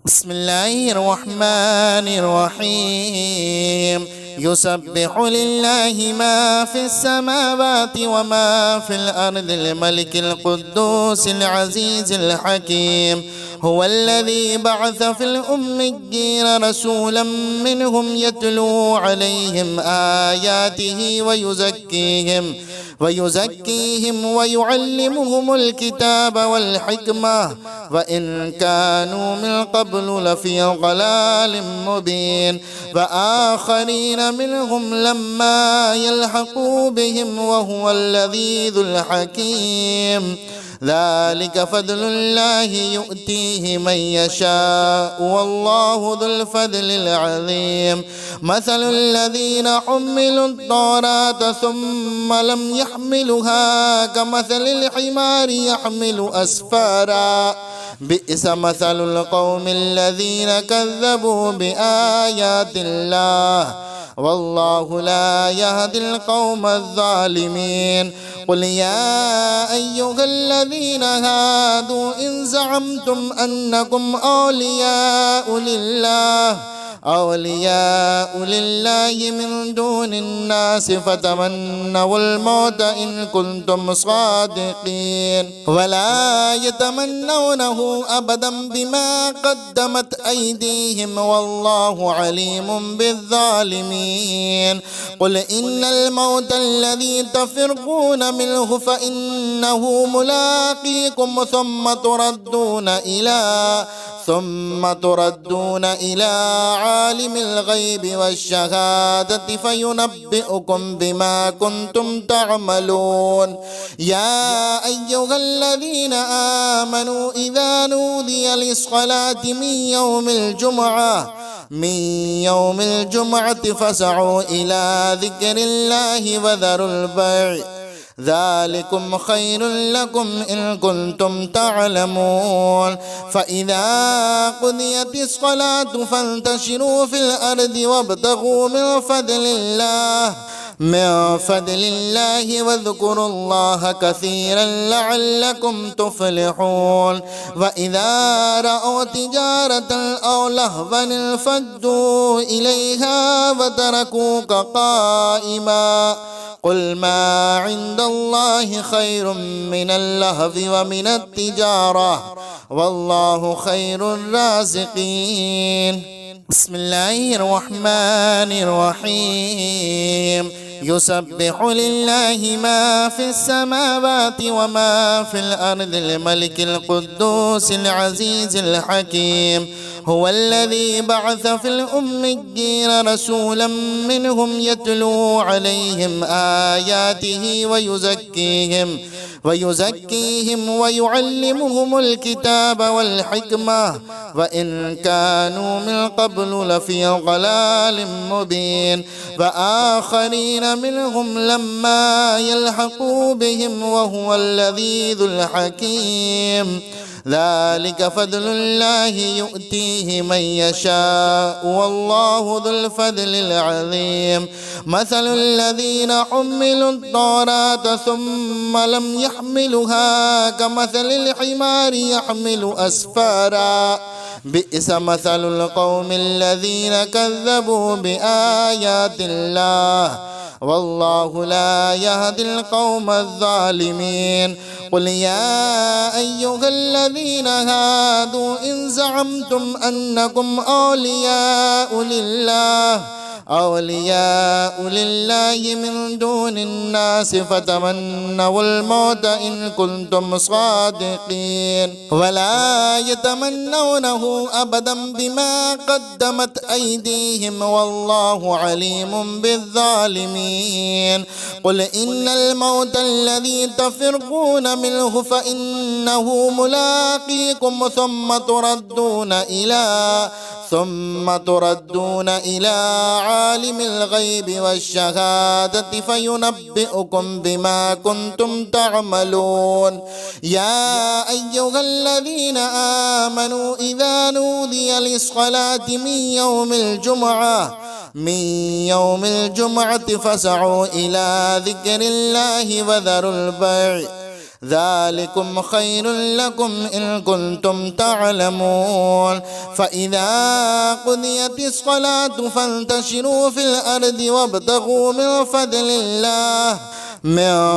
بسم الله الرحمن الرحيم. يسبح لله ما في السماوات وما في الأرض الملك القدوس العزيز الحكيم. هو الذي بعث في الأميين رسولا منهم يتلو عليهم آياته ويزكيهم ويعلمهم الكتاب والحكمة وإن كانوا من قبل لفي ضلال مبين. وآخرين منهم لما يلحقوا بهم وهو اللذيذ الحكيم. ذلك فضل الله يؤتيه من يشاء والله ذو الفضل العظيم. مثل الذين حملوا التوراة ثم لم يحملوها كمثل الحمار يحمل أسفارا بئس مثل القوم الذين كذبوا بآيات الله والله لا يهدي القوم الظالمين. قل يا أيها الذين هادوا إن زعمتم أنكم أولياء لله من دون الناس فتمنوا الموت إن كنتم صادقين ولا يتمنونه أبدا بما قدمت أيديهم والله عليم بالظالمين. قل إن الموت الذي تفرقون منه فإنه ملاقيكم ثم تردون إلى عالم الغيب والشهادة فينبئكم بما كنتم تعملون. يا أيها الذين آمنوا إذا نودي للصلاة من يوم الجمعة فاسعوا إلى ذكر الله وذروا البيع ذلكم خير لكم إن كنتم تعلمون. فإذا قضيت الصلاة فانتشروا في الأرض وابتغوا من فضل الله واذكروا الله كثيرا لعلكم تفلحون. وإذا رأوا تجارة أو لهوا انفضوا إليها وتركوك قائما قل ما عند الله خير من اللهو ومن التجارة والله خير الرازقين. بسم الله الرحمن الرحيم. يسبح لله ما في السماوات وما في الأرض الملك القدوس العزيز الحكيم. هو الذي بعث في الأميين رسولا منهم يتلو عليهم آياته ويزكيهم ويعلمهم الكتاب والحكمة وإن كانوا من قبل لفي ضلال مبين. وآخرين منهم لما يلحقوا بهم وهو اللذيذ الحكيم. ذلك فضل الله يؤتيه من يشاء والله ذو الفضل العظيم. مثل الذين حملوا التوراة ثم لم يحملوها كمثل الحمار يحمل أسفارا بئس مثل القوم الذين كذبوا بآيات الله والله لا يهدي القوم الظالمين. قل يا أيها الذين هادوا إن زعمتم أنكم أولياء لله من دون الناس فتمنوا الموت إن كنتم صادقين ولا يتمنونه أبدا بما قدمت أيديهم والله عليم بالظالمين. قل إن الموت الذي تفرقون منه فإنه ملاقيكم ثم تردون إلى عالم الغيب والشهادة فينبئكم بما كنتم تعملون. يا أيها الذين آمنوا إذا نودي للصلاة من يوم الجمعة فاسعوا إلى ذكر الله وذروا البيع ذلكم خير لكم إن كنتم تعلمون فإذا قضيت الصلاة فانتشروا في الأرض وابتغوا من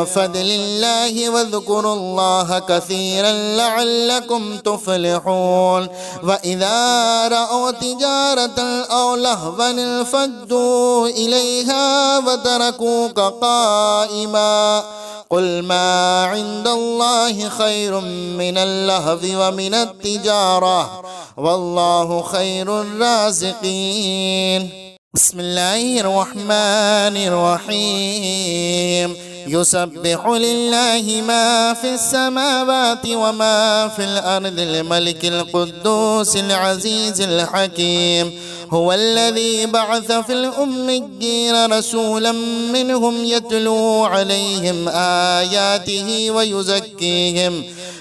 فضل الله واذكروا الله كثيرا لعلكم تفلحون وإذا رأوا تجارة أو لهوا انفضوا إليها وتركوك قائما قل ما عند الله خير من اللهو ومن التجارة والله خير الرازقين. بسم الله الرحمن الرحيم. يسبح لله ما في السماوات وما في الأرض الملك القدوس العزيز الحكيم هو الذي بعث في الأميين رسولا منهم يتلو عليهم آياته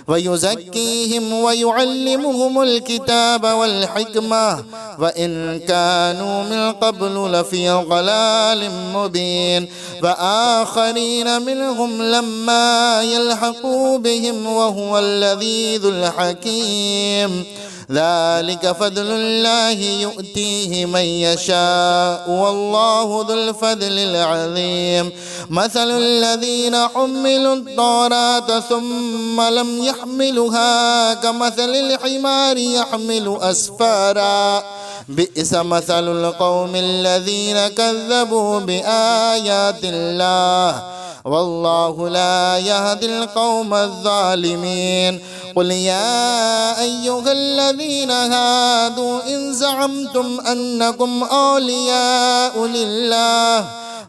ويزكيهم ويعلمهم الكتاب والحكمة وإن كانوا من قبل لفي ضلال مبين وآخرين منهم لما يلحقوا بهم وهو اللذيذ الحكيم. ذلك فضل الله يؤتيه من يشاء والله ذو الفضل العظيم. مثل الذين حملوا التوراة ثم لم يحملوها كمثل الحمار يحمل أسفارا بئس مثل القوم الذين كذبوا بآيات الله والله لا يهدي القوم الظالمين. قل يا أيها الذين هادوا إن زعمتم أنكم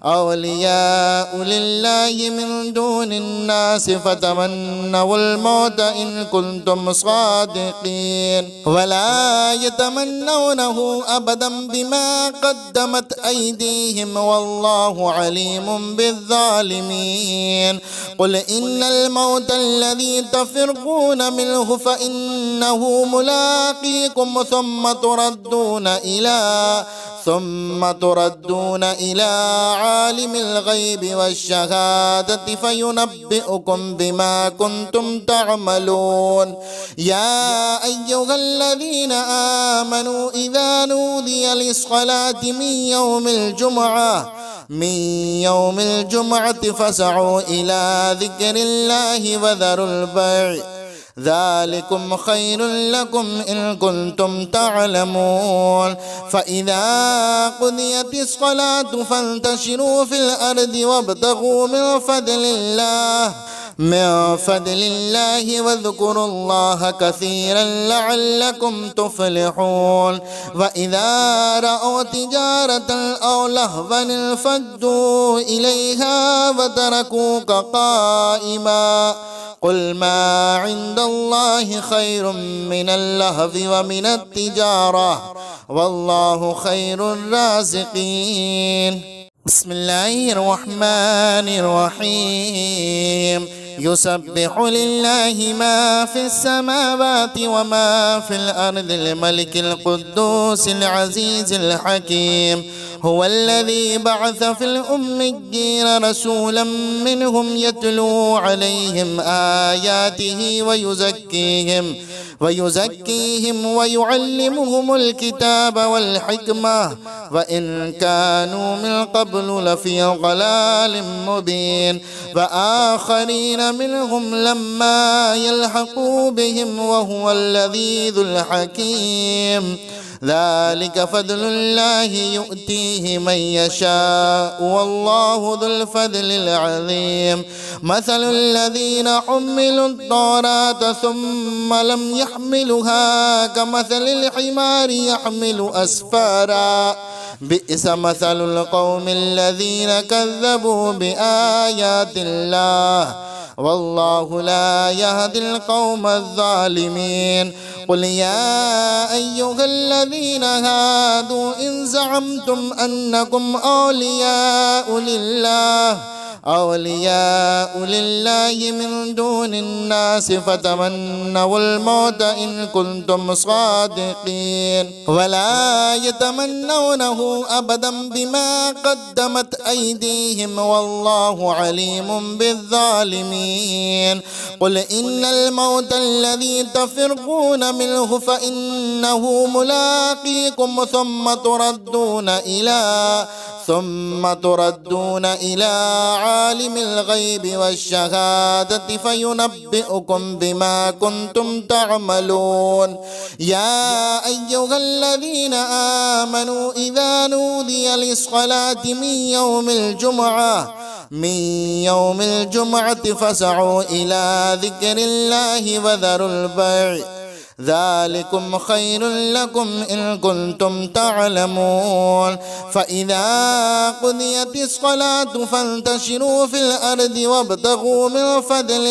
أولياء لله من دون الناس فتمنوا الموت إن كنتم صادقين ولا يتمنونه أبدا بما قدمت أيديهم والله عليم بالظالمين. قل إن الموت الذي تفرقون منه فإنه ملاقيكم ثم تردون إلى عالم الغيب والشهادة فينبئكم بما كنتم تعملون. يا أيها الذين آمنوا إذا نودي للصلاة من يوم الجمعة فاسعوا إلى ذكر الله وذروا البيع ذلكم خير لكم إن كنتم تعلمون. فإذا قضيت الصلاة فانتشروا في الأرض وابتغوا من فضل الله واذكروا الله كثيرا لعلكم تفلحون. وإذا رأوا تجارة أو لهوا انفضوا إليها وتركوك قائما قل ما عند الله خير من اللهو ومن التجارة والله خير الرازقين. بسم الله الرحمن الرحيم. يسبح لله ما في السماوات وما في الأرض الملك القدوس العزيز الحكيم هو الذي بعث في الأميين رسولا منهم يتلو عليهم آياته ويزكيهم ويعلمهم الكتاب والحكمة وإن كانوا من قبل لفي ضلال مبين وآخرين منهم لما يلحقوا بهم وهو اللذيذ الحكيم. ذلك فضل الله يؤتيه من يشاء والله ذو الفضل العظيم. مثل الذين حملوا التوراة ثم لم يحملوها كمثل الحمار يحمل أسفارا بئس مثل القوم الذين كذبوا بآيات الله والله لا يهدي القوم الظالمين. قل يا أيها الذين هادوا إن زعمتم أنكم أولياء لله من دون الناس فتمنوا الموت إن كنتم صادقين ولا يتمنونه أبدا بما قدمت أيديهم والله عليم بالظالمين قل إن الموت الذي تفرقون منه فإنه ملاقيكم ثم تردون إلى عالم الغيب والشهادة فينبئكم بما كنتم تعملون يا أيها الذين آمنوا إذا نودي للصلاة من يوم الجمعة فاسعوا إلى ذكر الله وذروا البيع ذلكم خير لكم إن كنتم تعلمون فإذا قضيت الصلاة فانتشروا في الأرض وابتغوا من فضل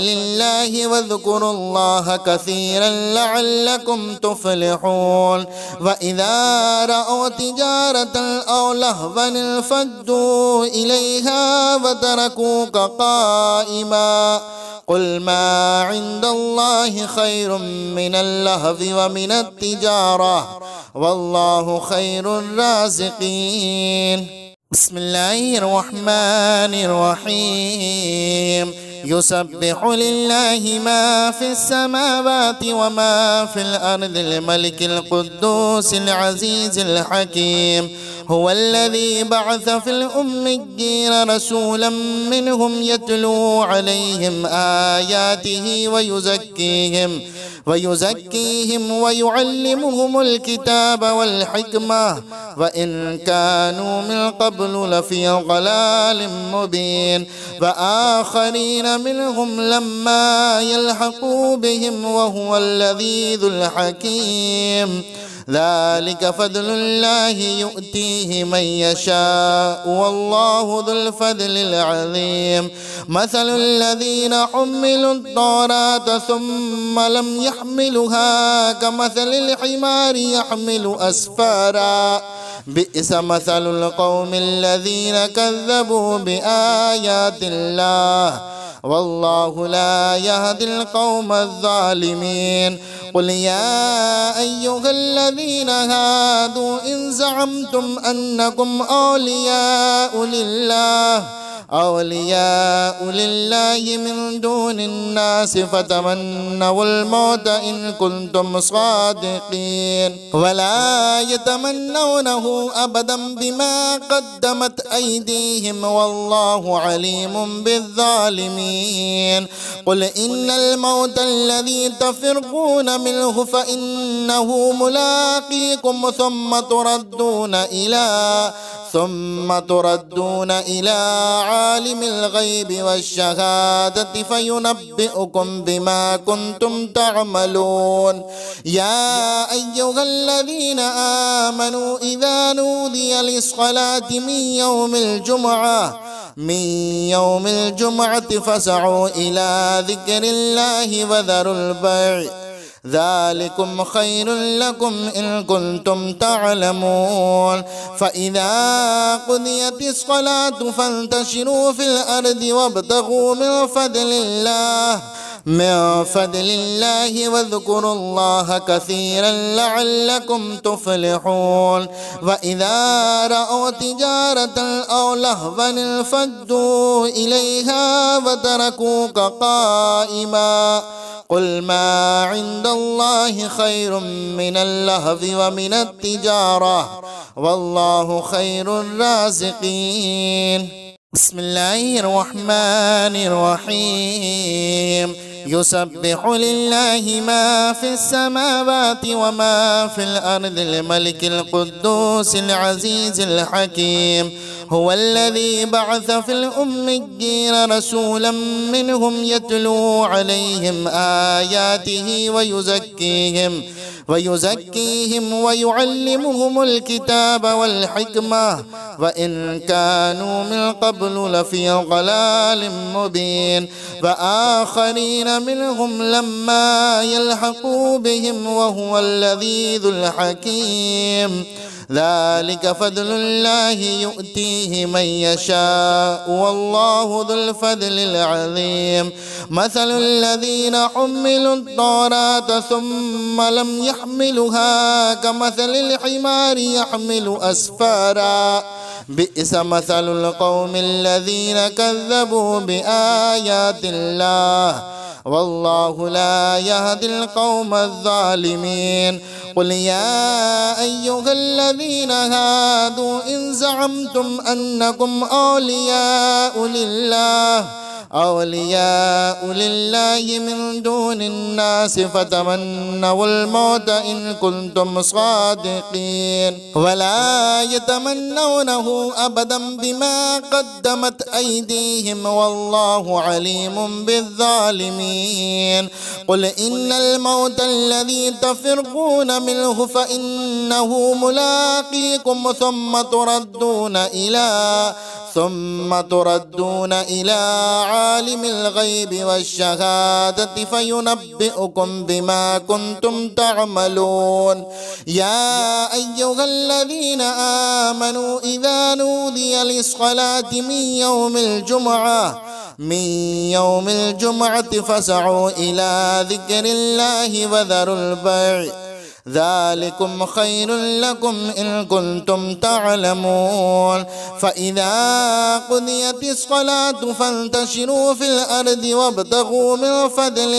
الله واذكروا الله كثيرا لعلكم تفلحون وإذا رأوا تجارة أو لهوا انفضوا إليها وتركوك قائما قل ما عند الله خير من اللهو ومن التجارة والله خير الرازقين بسم الله الرحمن الرحيم يسبح لله ما في السماوات وما في الأرض الملك القدوس العزيز الحكيم هو الذي بعث في الأميين رسولا منهم يتلو عليهم آياته ويزكيهم ويعلمهم الكتاب والحكمة وإن كانوا من قبل لفي ضلال مبين وآخرين منهم لما يلحقوا بهم وهو العزيز الحكيم ذلك فضل الله يؤتيه من يشاء والله ذو الفضل العظيم مثل الذين حملوا التوراة ثم لم يحملوها كمثل الحمار يحمل أسفارا بئس مثل القوم الذين كذبوا بآيات الله والله لا يهدي القوم الظالمين قل يا أيها الذين هادوا إن زعمتم أنكم أولياء لله من دون الناس فتمنوا الموت إن كنتم صادقين ولا يتمنونه أبدا بما قدمت أيديهم والله عليم بالظالمين قل إن الموت الذي تفرقون منه فإنه ملاقيكم ثم تردون إلى عالم الغيب والشهادة فينبئكم بما كنتم تعملون يا أيها الذين آمنوا إذا نودي للصلاة من يوم الجمعة فاسعوا إلى ذكر الله وذروا البيع ذلكم خير لكم إن كنتم تعلمون فإذا قضيت الصلاة فانتشروا في الأرض وابتغوا من فضل الله واذكروا الله كثيرا لعلكم تفلحون وإذا رأوا تجارة أو لهوا انفضوا إليها وتركوك قائما قل ما عند الله خير من اللهو ومن التجارة والله خير الرازقين بسم الله الرحمن الرحيم يسبح لله ما في السماوات وما في الأرض الملك القدوس العزيز الحكيم هو الذي بعث في الأميين رسولا منهم يتلو عليهم آياته ويزكيهم ويعلمهم الكتاب والحكمة وإن كانوا من قبل لفي ضلال مبين وآخرين منهم لما يلحقوا بهم وهو العزيز الحكيم ذلك فضل الله يؤتيه من يشاء والله ذو الفضل العظيم مثل الذين حملوا التوراة ثم لم يحملوها كمثل الحمار يحمل أسفارا بئس مثل القوم الذين كذبوا بآيات الله والله لا يهدي القوم الظالمين قل يا أيها الذين هادوا إن زعمتم أنكم أولياء لله من دون الناس فتمنوا الموت إن كنتم صادقين ولا يتمنونه أبدا بما قدمت أيديهم والله عليم بالظالمين قل إن الموت الذي تفرقون منه فإنه ملاقيكم ثم تردون إلى عالم الغيب والشهادة فينبئكم بما كنتم تعملون يا أيها الذين آمنوا إذا نودي للصلاة من يوم الجمعة فاسعوا إلى ذكر الله وذروا البيع ذلكم خير لكم إن كنتم تعلمون فإذا قضيت الصلاة فانتشروا في الأرض وابتغوا من فضل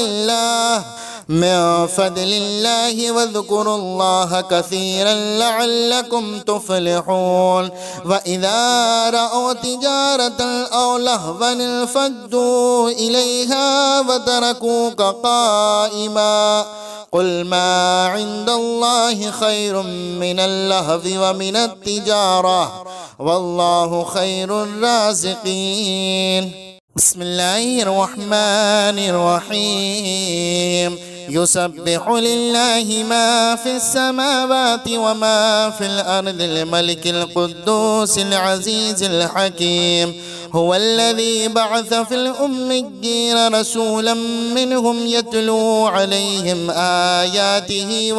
الله واذكروا الله كثيرا لعلكم تفلحون وإذا رأوا تجارة أو لهوا انفضوا إليها وتركوك قائما قل ما عند الله خير من اللهو ومن التجارة والله خير الرازقين بسم الله الرحمن الرحيم يسبح لله ما في السماوات وما في الأرض الملك القدوس العزيز الحكيم هو الذي بعث في الأميين رسولا منهم يتلو عليهم آياته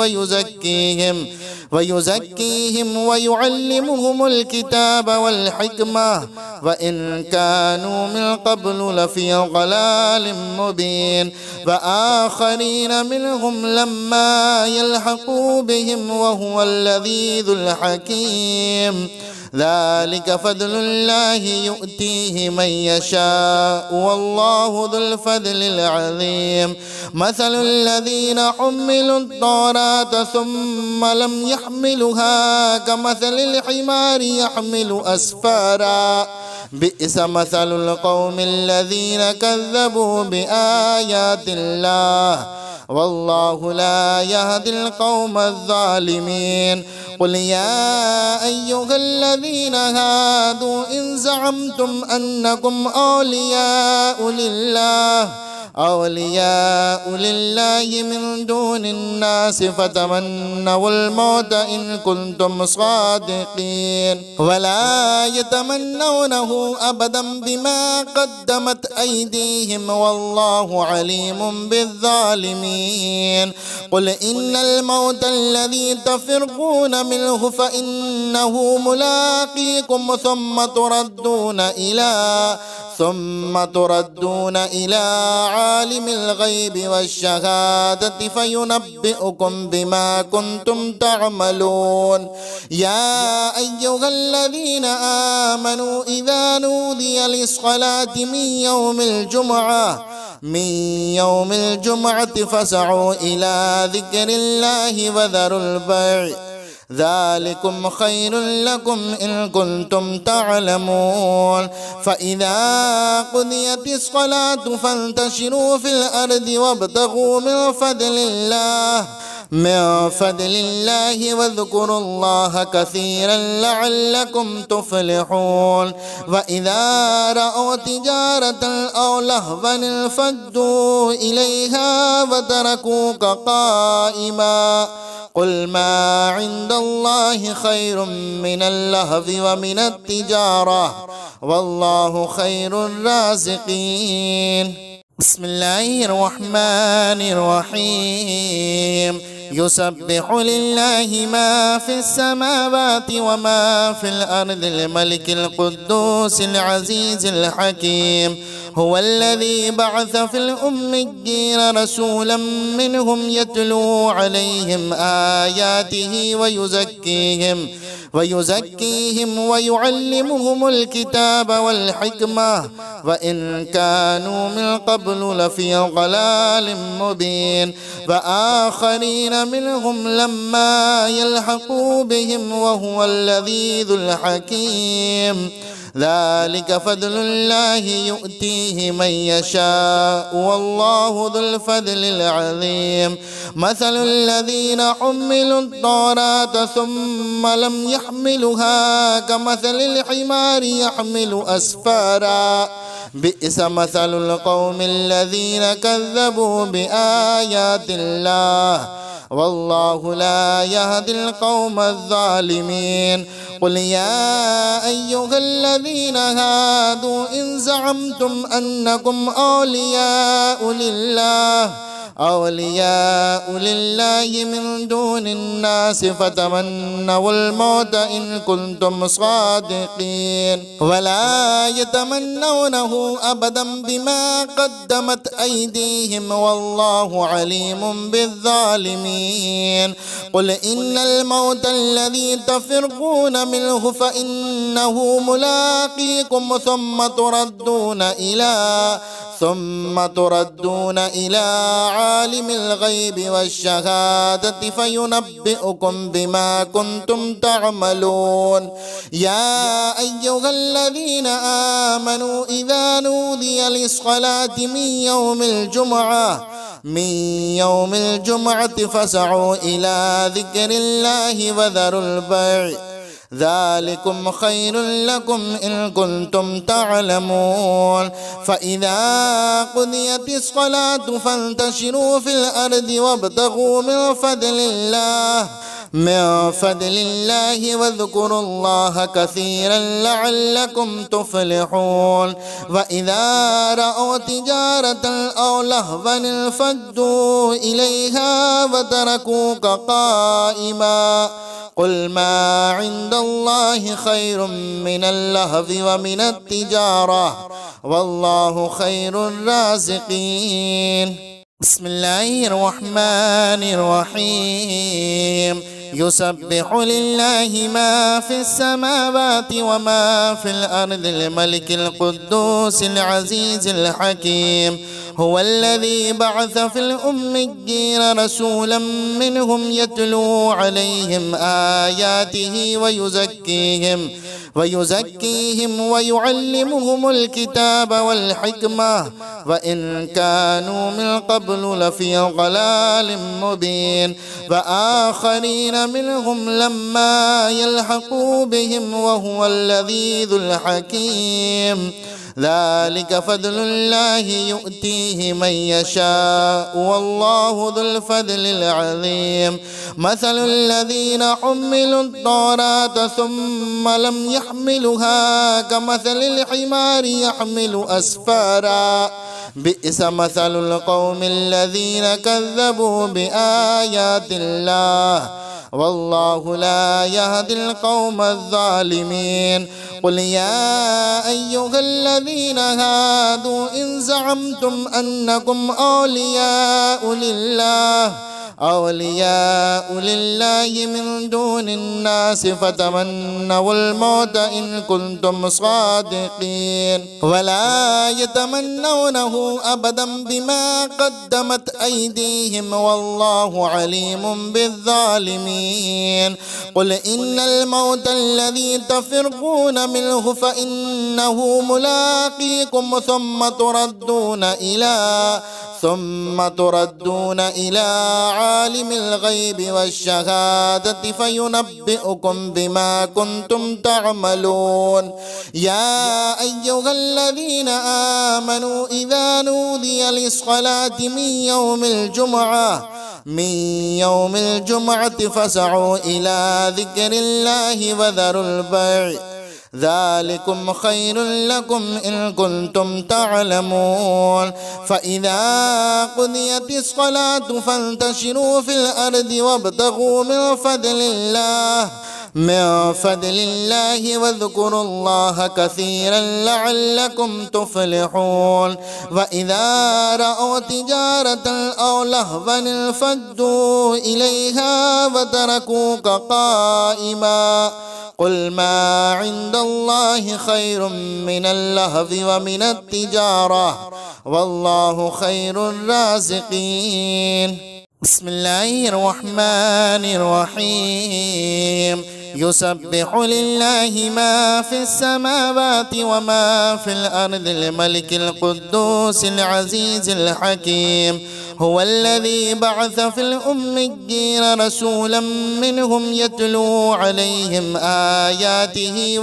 ويزكيهم ويعلمهم الكتاب والحكمة وإن كانوا من قبل لفي ضلال مبين وآخرين منهم لما يلحقوا بهم وهو اللذيذ الحكيم ذلك فضل الله يؤتيه من يشاء والله ذو الفضل العظيم مثل الذين حملوا التوراة ثم لم يحملوها كمثل الحمار يحمل أسفارا بئس مثل القوم الذين كذبوا بآيات الله والله لا يهدي القوم الظالمين قل يا أيها الذين هادوا إن زعمتم أنكم أولياء لله من دون الناس فتمنوا الموت إن كنتم صادقين ولا يتمنونه أبدا بما قدمت أيديهم والله عليم بالظالمين قل إن الموت الذي تفرقون منه فإنه ملاقيكم ثم تردون إلى عالم الغيب والشهادة فينبئكم بما كنتم تعملون يا أيها الذين آمنوا إذا نودي للصلاة من يوم الجمعة فاسعوا إلى ذكر الله وذروا البيع ذلكم خير لكم إن كنتم تعلمون فإذا قضيت الصلاة فانتشروا في الأرض وابتغوا من فضل الله واذكروا الله كثيرا لعلكم تفلحون وإذا رأوا تجارة أو لهوا انفضوا إليها وتركوك قائما قل ما عند الله خير من اللهو ومن التجارة والله خير الرازقين بسم الله الرحمن الرحيم يسبح لله ما في السماوات وما في الأرض الملك القدوس العزيز الحكيم هو الذي بعث في الأميين رسولا منهم يتلو عليهم آياته ويزكيهم ويعلمهم الكتاب والحكمة وإن كانوا من قبل لفي ضلال مبين وآخرين منهم لما يلحقوا بهم وهو العزيز الحكيم ذلك فضل الله يؤتيه من يشاء والله ذو الفضل العظيم مثل الذين حملوا التوراة ثم لم يحملوها كمثل الحمار يحمل أسفارا بئس مثل القوم الذين كذبوا بآيات الله والله لا يهدي القوم الظالمين قل يا أيها الذين هادوا إن زعمتم أنكم أولياء لله من دون الناس فتمنوا الموت إن كنتم صادقين ولا يتمنونه أبدا بما قدمت أيديهم والله عليم بالظالمين قل إن الموت الذي تفرقون منه فإنه ملاقيكم ثم تردون إلى عالم الغيب والشهادة فينبئكم بما كنتم تعملون يا أيها الذين آمنوا إذا نودي للصلاة من يوم الجمعة فاسعوا إلى ذكر الله وذروا البيع ذلكم خير لكم إن كنتم تعلمون فإذا قضيت الصلاة فانتشروا في الأرض وابتغوا من فضل الله واذكروا الله كثيرا لعلكم تفلحون وإذا رأوا تجارة أو لهوا انفضوا إليها وتركوك قائما قل ما عند الله خير من اللهو ومن التجارة والله خير الرازقين بسم الله الرحمن الرحيم يسبح لله ما في السماوات وما في الأرض الملك القدوس العزيز الحكيم هو الذي بعث في الأميين رسولا منهم يتلو عليهم آياته ويزكيهم ويعلمهم الكتاب والحكمة وإن كانوا من قبل لفي ضلال مبين وآخرين منهم لما يلحقوا بهم وهو العزيز الحكيم ذلك فضل الله يؤتيه من يشاء والله ذو الفضل العظيم مثل الذين حملوا التوراة ثم لم يحملوها كمثل الحمار يحمل أسفارا بئس مثل القوم الذين كذبوا بآيات الله والله لا يهدي القوم الظالمين قل يا أيها الذين هادوا إن زعمتم أنكم أولياء لله من دون الناس فتمنوا الموت إن كنتم صادقين ولا يتمنونه أبدا بما قدمت أيديهم والله عليم بالظالمين قل إن الموت الذي تفرقون منه فإنه ملاقيكم ثم تردون إلى عالم الغيب والشهادة فينبئكم بما كنتم تعملون يا أيها الذين آمنوا إذا نودي للصلاة من يوم الجمعة فاسعوا إلى ذكر الله وذروا البيع ذلكم خير لكم إن كنتم تعلمون فإذا قضيت الصلاة فانتشروا في الأرض وابتغوا من فضل الله واذكروا الله كثيرا لعلكم تفلحون وإذا رأوا تجارة أو لهوا انفضوا إليها وتركوك قائما قل ما عند الله خير من اللهو ومن التجارة والله خير الرازقين. بسم الله الرحمن الرحيم. يسبح لله ما في السماوات وما في الأرض الملك القدوس العزيز الحكيم هو الذي بعث في الأميين رسولا منهم يتلو عليهم آياته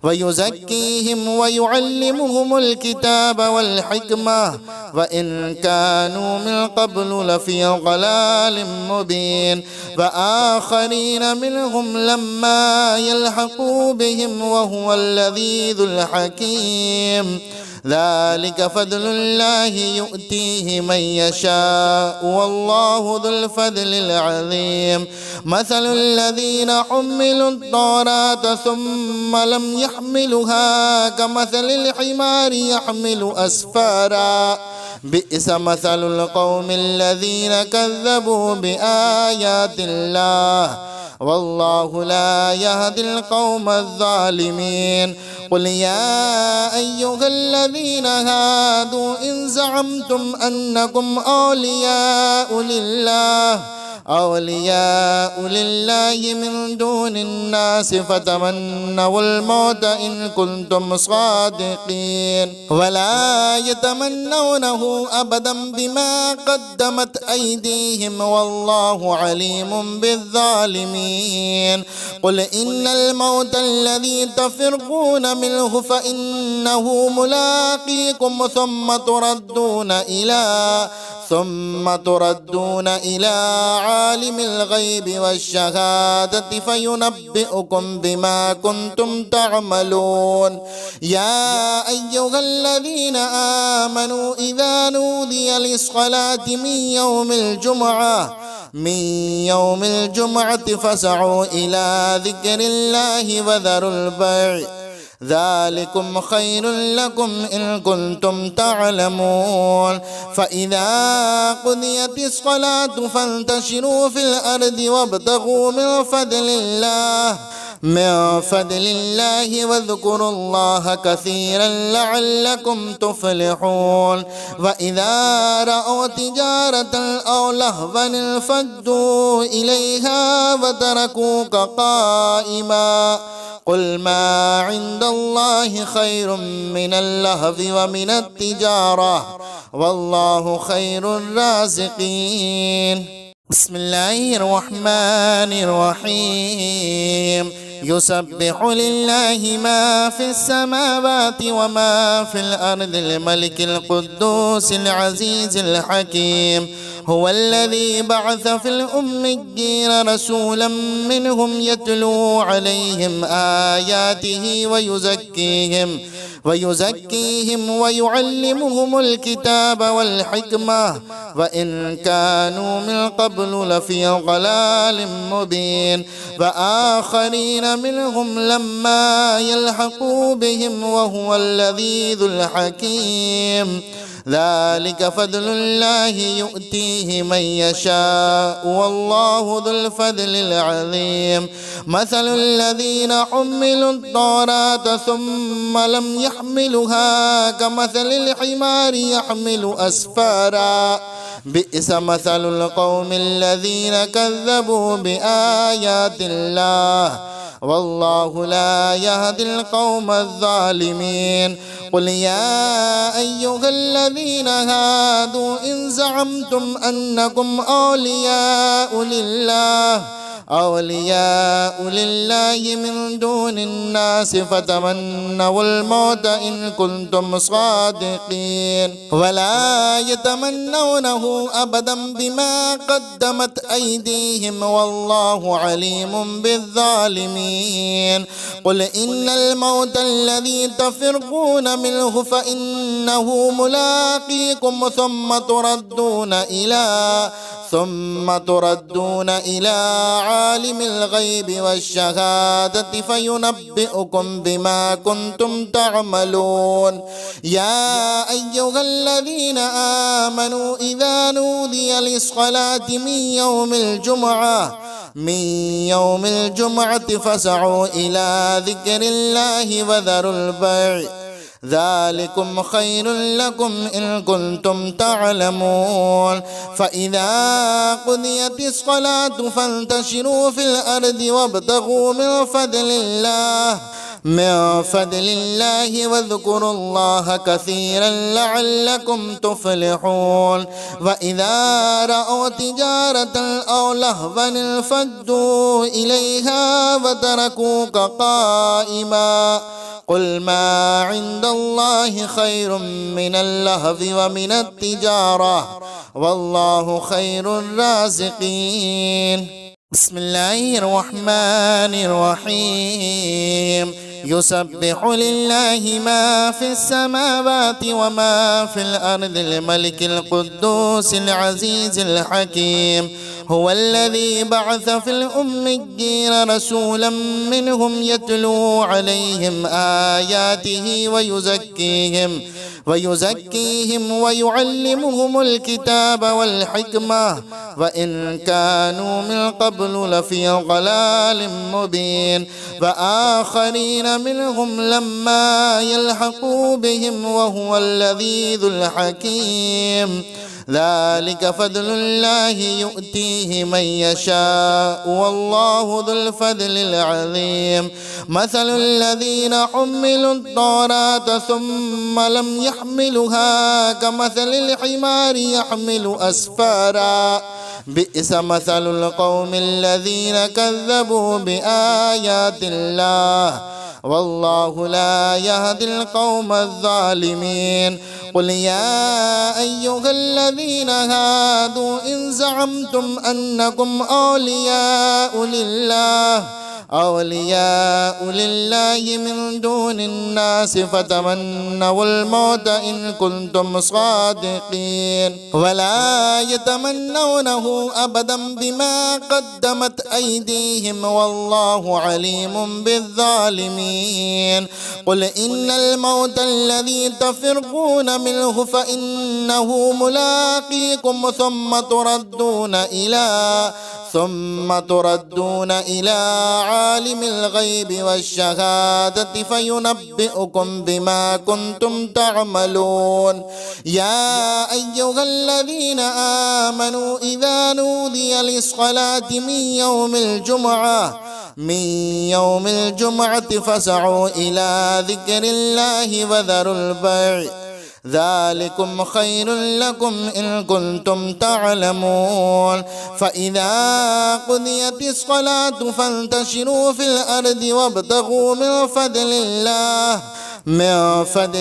ويزكيهم ويعلمهم الكتاب والحكمة وإن كانوا من قبل لفي ضلال مبين وآخرين منهم لما يلحقوا بهم وهو اللذيذ الحكيم. ذلك فضل الله يؤتيه من يشاء والله ذو الفضل العظيم. مثل الذين حملوا التوراة ثم لم يحملوها كمثل الحمار يحمل أسفارا بئس مثل القوم الذين كذبوا بآيات الله والله لا يهدي القوم الظالمين. قل يا أيها الذين هادوا إن زعمتم أنكم أولياء لله من دون الناس فتمنوا الموت إن كنتم صادقين ولا يتمنونه أبدا بما قدمت أيديهم والله عليم بالظالمين. قل إن الموت الذي تفرقون منه فإنه ملاقيكم ثم تردون إلى عالم الغيب والشهادة فينبئكم بما كنتم تعملون. يا أيها الذين آمنوا إذا نودي للصلاة من يوم الجمعة فاسعوا إلى ذكر الله وذروا البيع ذلكم خير لكم إن كنتم تعلمون. فإذا قضيت الصلاة فانتشروا في الأرض وابتغوا من فضل الله واذكروا الله كثيرا لعلكم تفلحون. وإذا رأوا تجارة أو لهوا انفضوا إليها وتركوك قائما قل ما عند الله خير من اللهو ومن التجارة والله خير الرازقين. بسم الله الرحمن الرحيم. يسبح لله ما في السماوات وما في الأرض الملك القدوس العزيز الحكيم هو الذي بعث في الأميين رسولا منهم يتلو عليهم آياته ويزكيهم ويعلمهم الكتاب والحكمة وإن كانوا من قبل لفي ضلال مبين وآخرين منهم لما يلحقوا بهم وهو اللذيذ الحكيم. ذلك فضل الله يؤتيه من يشاء والله ذو الفضل العظيم. مثل الذين حملوا التوراة ثم لم يحملوها كمثل الحمار يحمل أسفارا بئس مثل القوم الذين كذبوا بآيات الله والله لا يهدي القوم الظالمين. قل يا أيها الذين هادوا إن زعمتم أنكم أولياء لله من دون الناس فتمنوا الموت إن كنتم صادقين ولا يتمنونه أبدا بما قدمت أيديهم والله عليم بالظالمين قل إن الموت الذي تفرقون منه فإنه ملاقيكم ثم تردون إلى عالم الغيب والشهادة فينبئكم بما كنتم تعملون يا أيها الذين آمنوا إذا نودي للصلاة من يوم الجمعة فاسعوا إلى ذكر الله وذروا البيع ذلكم خير لكم إن كنتم تعلمون فإذا قضيت الصلاة فانتشروا في الأرض وابتغوا من فضل الله واذكروا الله كثيرا لعلكم تفلحون وإذا رأوا تجارة أو لهوا انفضوا إليها وتركوك قائما قل ما عند الله خير من اللهو ومن التجارة والله خير الرازقين بسم الله الرحمن الرحيم يسبح لله ما في السماوات وما في الأرض الملك القدوس العزيز الحكيم هو الذي بعث في الأميين رسولا منهم يتلو عليهم آياته ويزكيهم ويعلمهم الكتاب والحكمة وإن كانوا من قبل لفي ضلال مبين وآخرين منهم لما يلحقوا بهم وهو اللذيذ الحكيم ذلك فضل الله يؤتيه من يشاء والله ذو الفضل العظيم مثل الذين حملوا التوراة ثم لم يحملوها كمثل الحمار يحمل أسفارا بئس مثل القوم الذين كذبوا بآيات الله والله لا يهدي القوم الظالمين قل يا أيها الذين هادوا إن زعمتم أنكم أولياء لله من دون الناس فتمنوا الموت إن كنتم صادقين ولا يتمنونه أبدا بما قدمت أيديهم والله عليم بالظالمين قل إن الموت الذي تفرقون منه فإنه ملاقيكم ثم تردون إلى عالم الغيب والشهادة فينبئكم بما كنتم تعملون يا أيها الذين آمنوا إذا نودي للصلاة من يوم الجمعة فاسعوا إلى ذكر الله وذروا البيع ذلكم خير لكم إن كنتم تعلمون فإذا قضيت الصلاة فانتشروا في الأرض وابتغوا من فضل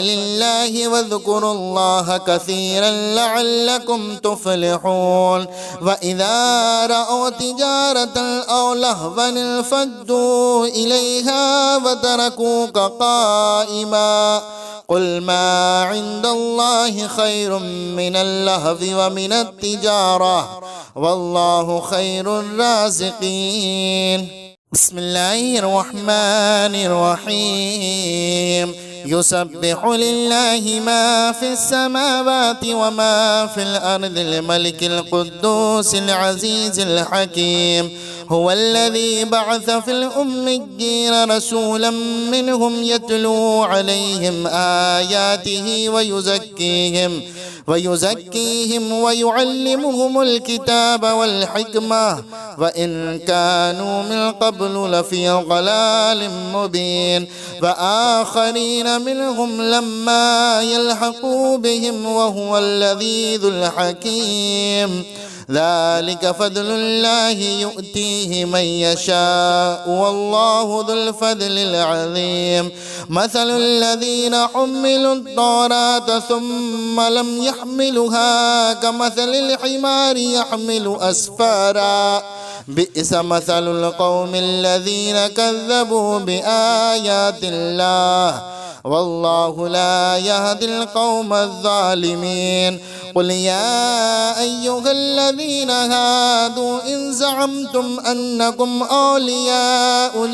الله واذكروا الله كثيرا لعلكم تفلحون وإذا رأوا تجارة أو لهوا انفضوا إليها وتركوك قائما قل ما عند الله خير من اللهو ومن التجارة والله خير الرازقين بسم الله الرحمن الرحيم يسبح لله ما في السماوات وما في الأرض الملك القدوس العزيز الحكيم هو الذي بعث في الأميين رسولا منهم يتلو عليهم آياته ويزكيهم ويعلمهم الكتاب والحكمة وإن كانوا من قبل لفي ضلال مبين وآخرين منهم لما يلحقوا بهم وهو اللذيذ الحكيم ذلك فضل الله يؤتيه من يشاء والله ذو الفضل العظيم مثل الذين حملوا التوراة ثم لم يحملوها كمثل الحمار يحمل أسفارا بئس مثل القوم الذين كذبوا بآيات الله والله لا يهدي القوم الظالمين قل يا أيها الذين هادوا إن زعمتم أنكم أولياء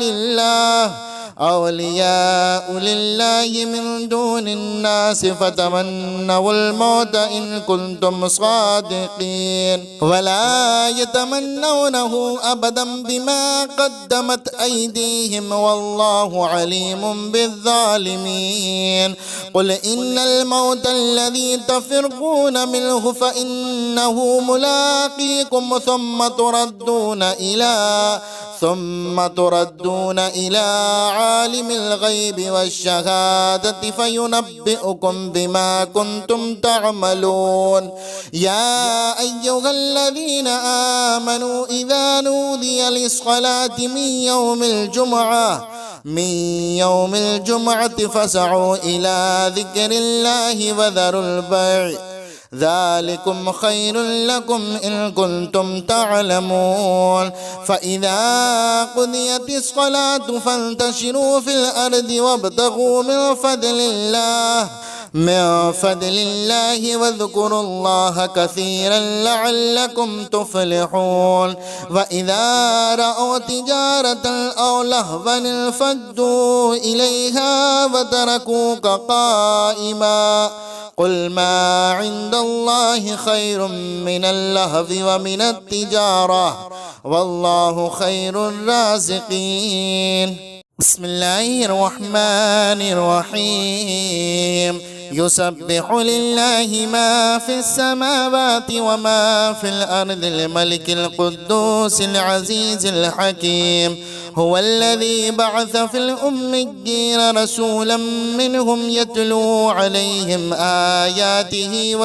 لله من دون الناس فتمنوا الموت إن كنتم صادقين ولا يتمنونه أبدا بما قدمت أيديهم والله عليم بالظالمين قل إن الموت الذي تفرقون منه فإنه ملاقيكم ثم تردون إلى عالم الغيب والشهادة فينبئكم بما كنتم تعملون يا أيها الذين آمنوا إذا نودي للصلاة من يوم الجمعة فاسعوا إلى ذكر الله وذروا البيع ذلكم خير لكم إن كنتم تعلمون فإذا قضيت الصلاة فانتشروا في الأرض وابتغوا من فضل الله واذكروا الله كثيرا لعلكم تفلحون وإذا رأوا تجارة أو لهوا انفضوا إليها وتركوك قائما قل ما عند الله خير من اللهو ومن التجارة والله خير الرازقين بسم الله الرحمن الرحيم يسبح لله ما في السماوات وما في الأرض الملك القدوس العزيز الحكيم هو الذي بعث في الأميين رسولا منهم يتلو عليهم آياته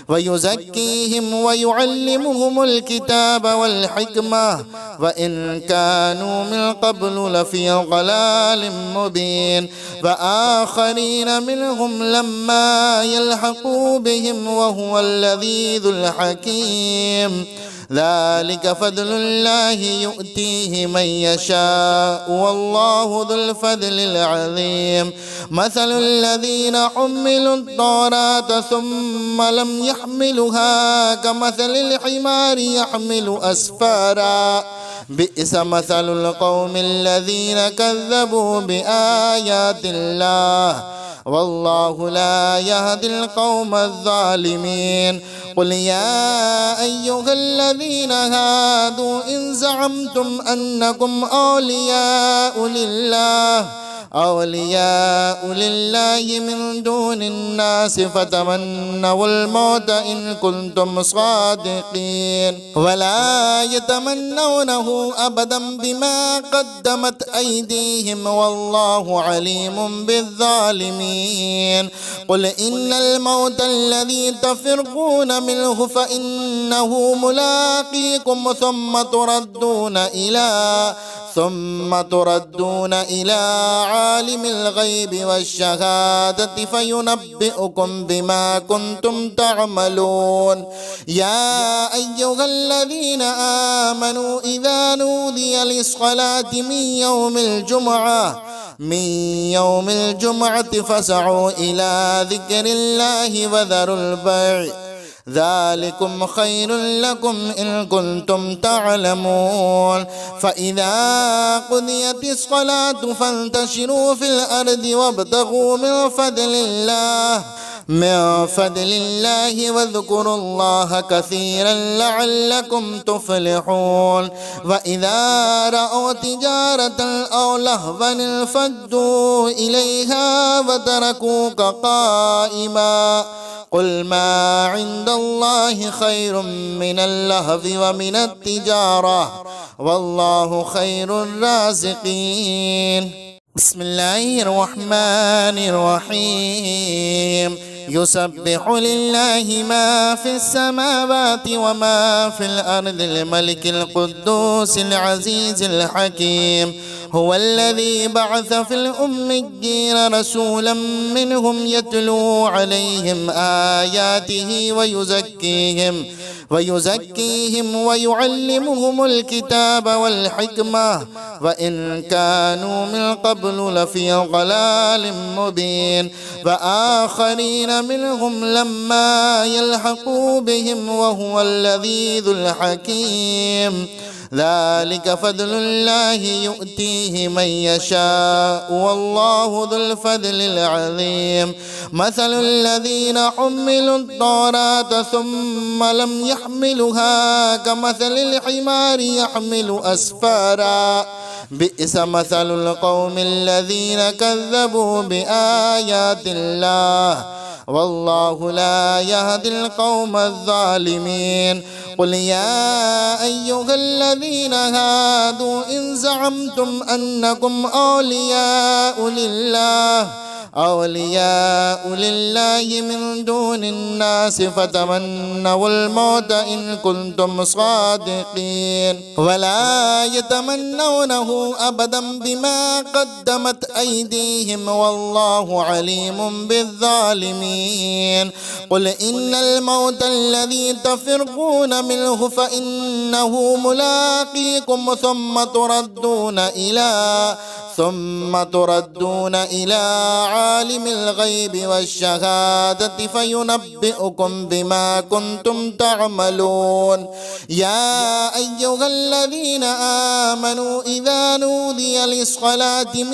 ويزكيهم ويعلمهم الكتاب والحكمة وإن كانوا من قبل لفي ضلال مبين وآخرين منهم لما يلحقوا بهم وهو العزيز الحكيم ذلك فضل الله يؤتيه من يشاء والله ذو الفضل العظيم مثل الذين حملوا التوراة ثم لم يحملوها كمثل الحمار يحمل أسفارا بئس مثل القوم الذين كذبوا بآيات الله والله لا يهدي القوم الظالمين قل يا أيها الذين هادوا إن زعمتم أنكم أولياء لله من دون الناس فتمنوا الموت إن كنتم صادقين ولا يتمنونه أبدا بما قدمت أيديهم والله عليم بالظالمين قل إن الموت الذي تفرقون منه فإنه ملاقيكم ثم تردون إلى عالم الغيب والشهادة فينبئكم بما كنتم تعملون يا أيها الذين آمنوا إذا نودي للصلاة من يوم الجمعة فاسعوا إلى ذكر الله وذروا البيع ذلكم خير لكم إن كنتم تعلمون فإذا قضيت الصلاة فانتشروا في الأرض وابتغوا من فضل الله واذكروا الله كثيرا لعلكم تفلحون وإذا رأوا تجارة أو لهوا انفضوا إليها وتركوك قائما قل ما عند الله خير من اللهو ومن التجارة والله خير الرازقين بسم الله الرحمن الرحيم يسبح لله ما في السماوات وما في الأرض الملك القدوس العزيز الحكيم هو الذي بعث في الأميين رسولا منهم يتلو عليهم آياته ويزكيهم ويعلمهم الكتاب والحكمة وإن كانوا من قبل لفي ضلال مبين وآخرين منهم لما يلحقوا بهم وهو العزيز الحكيم ذلك فضل الله يؤتيه من يشاء والله ذو الفضل العظيم مثل الذين حملوا التوراة ثم لم يحملوها كمثل الحمار يحمل أسفارا بئس مثل القوم الذين كذبوا بآيات الله والله لا يهدي القوم الظالمين قل يا أيها الذين هادوا إن زعمتم أنكم أولياء لله من دون الناس فتمنوا الموت إن كنتم صادقين ولا يتمنونه أبدا بما قدمت أيديهم والله عليم بالظالمين قل إن الموت الذي تفرقون منه فإنه ملاقيكم ثم تردون إلى عالم الغيب والشهادة فينبئكم بما كنتم تعملون يا أيها الذين آمنوا إذا نودي للصلاة من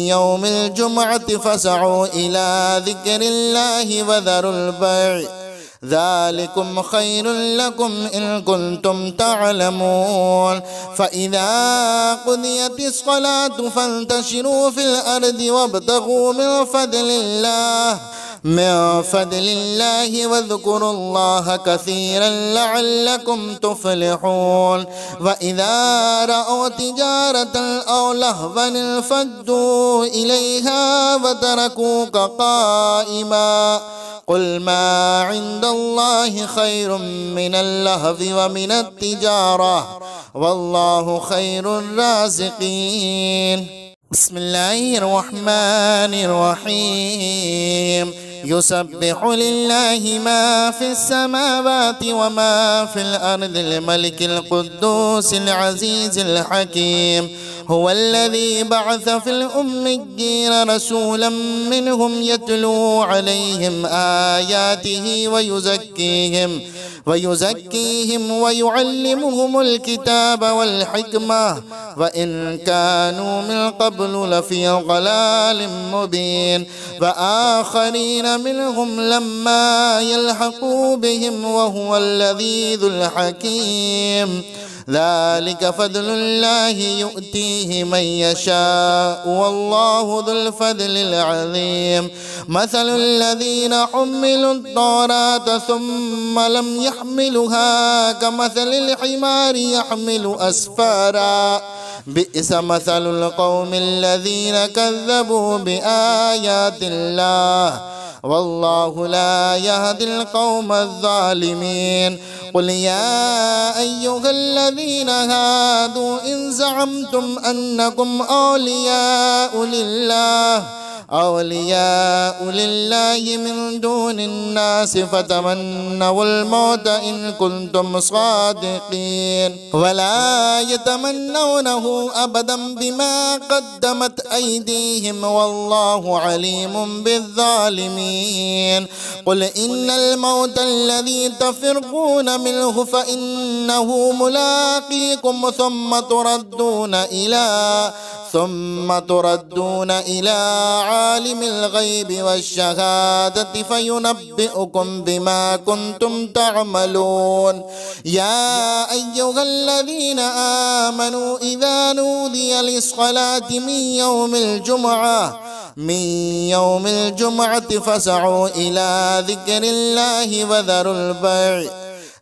يوم الجمعة فاسعوا إلى ذكر الله وذروا البيع ذلكم خير لكم إن كنتم تعلمون فإذا قضيت الصلاة فانتشروا في الأرض وابتغوا من فضل الله واذكروا الله كثيرا لعلكم تفلحون وإذا رأوا تجارة أو لهوا انفضوا إليها وتركوك قائما قل ما عند الله خير من اللهو ومن التجارة والله خير الرازقين بسم الله الرحمن الرحيم يسبح لله ما في السماوات وما في الأرض الملك القدوس العزيز الحكيم هو الذي بعث في الأميين رسولا منهم يتلو عليهم آياته ويزكيهم ويعلمهم الكتاب والحكمة وإن كانوا من قبل لفي ضلال مبين وآخرين منهم لما يلحقوا بهم وهو العزيز الحكيم ذلك فضل الله يؤتيه من يشاء والله ذو الفضل العظيم مثل الذين حملوا التوراة ثم لم يحملوها كمثل الحمار يحمل أسفارا بئس مثل القوم الذين كذبوا بآيات الله والله لا يهدي القوم الظالمين قل يا أيها الذين هادوا إن زعمتم أنكم أولياء لله من دون الناس فتمنوا الموت إن كنتم صادقين ولا يتمنونه أبدا بما قدمت أيديهم والله عليم بالظالمين قل إن الموت الذي تفرقون منه فإنه ملاقيكم ثم تردون إلى عالم الغيب والشهادة فينبئكم بما كنتم تعملون يا أيها الذين آمنوا إذا نودي للصلاة من يوم الجمعة فاسعوا إلى ذكر الله وذروا البيع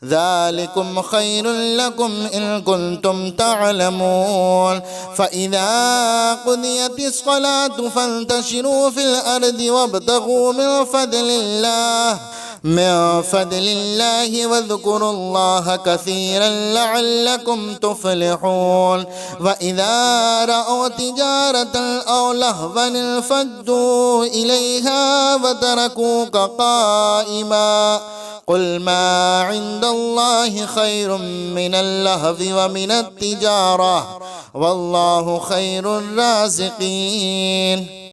ذلكم خير لكم إن كنتم تعلمون. فإذا قضيت الصلاة فانتشروا في الأرض وابتغوا من فضل الله واذكروا الله كثيرا لعلكم تفلحون. وإذا رأوا تجارة أو لهوا انفضوا إليها وتركوك قائما قل ما عند الله خير من اللهو ومن التجارة والله خير الرازقين.